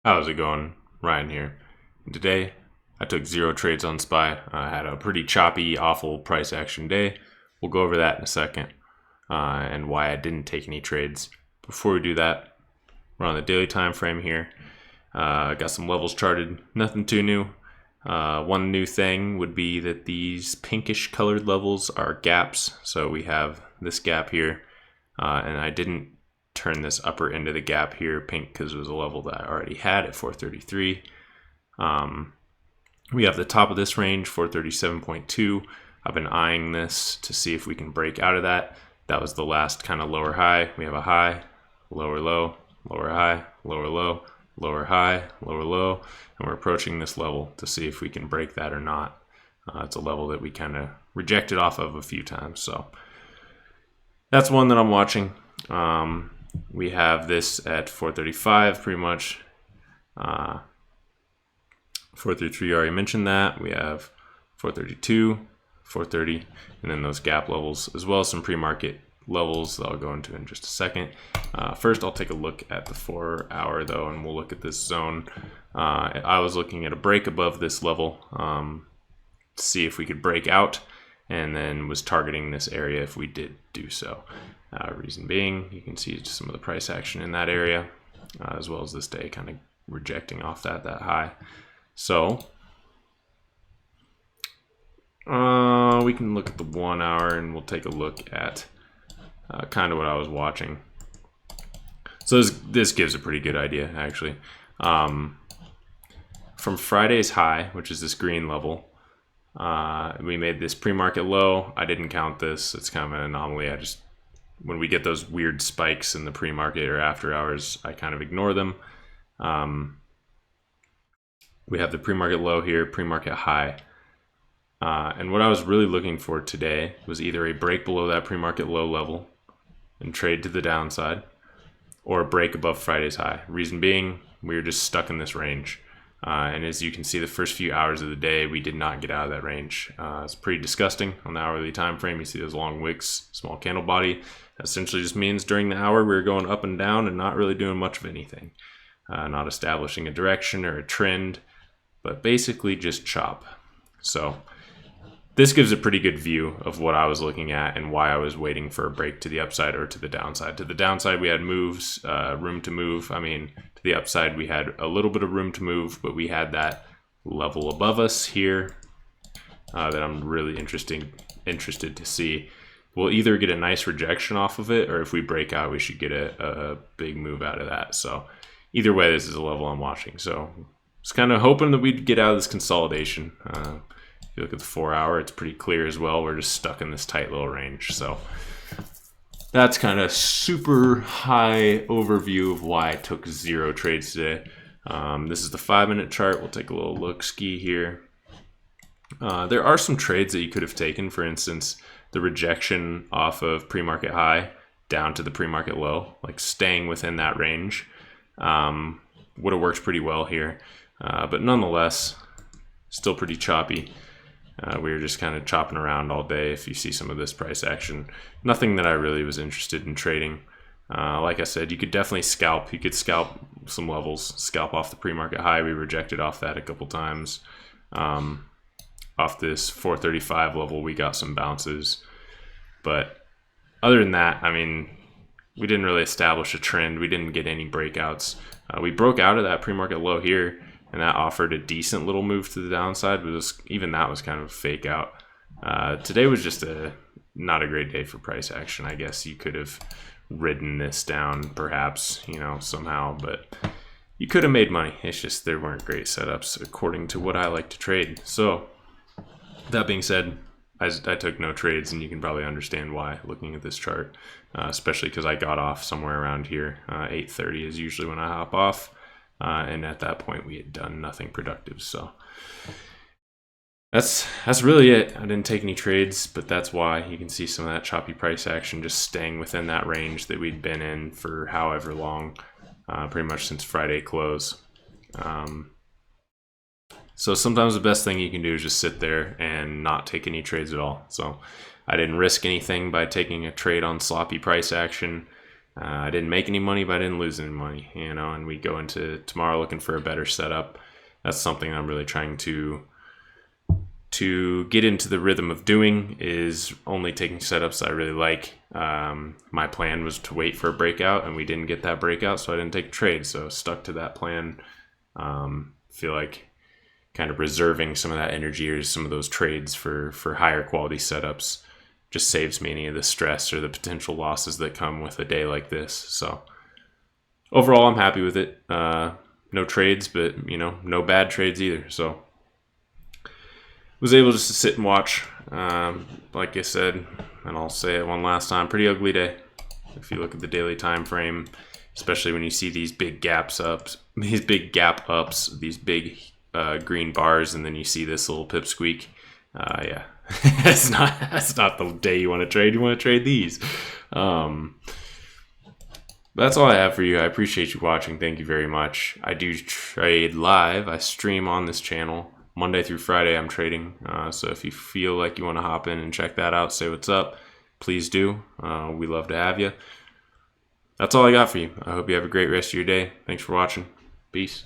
How's it going? Ryan here. And today, I took 0 trades on SPY. I had a pretty choppy, awful price action day. We'll go over that in a second and why I didn't take any trades. Before we do that, we're on the daily time frame here. Got some levels charted, nothing too new. One new thing would be that these pinkish colored levels are gaps. So we have this gap here, and I didn't turn this upper end of the gap here pink because it was a level that I already had at 433. We have the top of this range, 437.2. I've been eyeing this to see if we can break out of that. That was the last kind of lower high. We have a high, lower low, lower high, lower low, lower high, lower low, and we're approaching this level to see if we can break that or not. It's a level that we kind of rejected off of a few times, so that's one that I'm watching. We have this at 435 pretty much. 433, I already mentioned that. We have 432, 430, and then those gap levels, as well as some pre-market levels that I'll go into in just a second. First, I'll take a look at the 4 hour though, and we'll look at this zone. I was looking at a break above this level to see if we could break out, and then was targeting this area if we did do so. Reason being, you can see some of the price action in that area, as well as this day kind of rejecting off that high. So we can look at the 1 hour and we'll take a look at kind of what I was watching. So this gives a pretty good idea actually. From Friday's high, which is this green level, we made this pre-market low. I didn't count this. It's kind of an anomaly. When we get those weird spikes in the pre-market or after hours, I kind of ignore them. We have the pre-market low here, pre-market high. And what I was really looking for today was either a break below that pre-market low level and trade to the downside, or a break above Friday's high. Reason being, we were just stuck in this range. And as you can see, the first few hours of the day, we did not get out of that range. It's pretty disgusting on the hourly time frame. You see those long wicks, small candle body. That essentially just means during the hour, we were going up and down and not really doing much of anything. Not establishing a direction or a trend, but basically just chop. So this gives a pretty good view of what I was looking at and why I was waiting for a break to the upside or to the downside. To the downside, we had moves, room to move. To the upside, we had a little bit of room to move, but we had that level above us here that I'm really interested to see. We'll either get a nice rejection off of it, or if we break out, we should get a big move out of that. So either way, this is a level I'm watching. So just kind of hoping that we'd get out of this consolidation. If you look at the 4 hour, it's pretty clear as well. We're just stuck in this tight little range. So that's kind of super high overview of why I took 0 trades today. This is the 5-minute chart. We'll take a little look-ski here. There are some trades that you could have taken. For instance, the rejection off of pre-market high down to the pre-market low, like staying within that range, would have worked pretty well here. But nonetheless, still pretty choppy. We were just kind of chopping around all day. If you see some of this price action, nothing that I really was interested in trading. Like I said, you could definitely scalp. You could scalp some levels, scalp off the pre-market high. We rejected off that a couple times. Off this 435 level, we got some bounces. But other than that, we didn't really establish a trend. We didn't get any breakouts. We broke out of that pre-market low here, and that offered a decent little move to the downside, but even that was kind of a fake out. Today was just not a great day for price action. I guess you could have ridden this down perhaps, somehow, but you could have made money. It's just there weren't great setups according to what I like to trade. So that being said, I took no trades, and you can probably understand why looking at this chart, especially because I got off somewhere around here. 8:30 is usually when I hop off. And at that point, we had done nothing productive. So that's really it. I didn't take any trades, but that's why you can see some of that choppy price action just staying within that range that we'd been in for however long, pretty much since Friday close. So sometimes the best thing you can do is just sit there and not take any trades at all. So I didn't risk anything by taking a trade on sloppy price action. I didn't make any money, but I didn't lose any money, you know, and we go into tomorrow looking for a better setup. That's something I'm really trying to get into the rhythm of doing, is only taking setups I really like. My plan was to wait for a breakout, and we didn't get that breakout, so I didn't take a trade. So stuck to that plan. Feel like kind of reserving some of that energy or some of those trades for higher quality setups just saves me any of the stress or the potential losses that come with a day like this. So overall, I'm happy with it. No trades, but you know, no bad trades either. So was able just to sit and watch. Like I said, and I'll say it one last time, pretty ugly day. If you look at the daily time frame, especially when you see these big gaps up, these big gap ups, these big green bars, and then you see this little pipsqueak. Yeah, that's not the day you want to trade. You want to trade these. That's all I have for you. I appreciate you watching. Thank you very much. I do trade live. I stream on this channel Monday through Friday. I'm trading. So if you feel like you want to hop in and check that out, say what's up, please do. We love to have you. That's all I got for you. I hope you have a great rest of your day. Thanks for watching. Peace.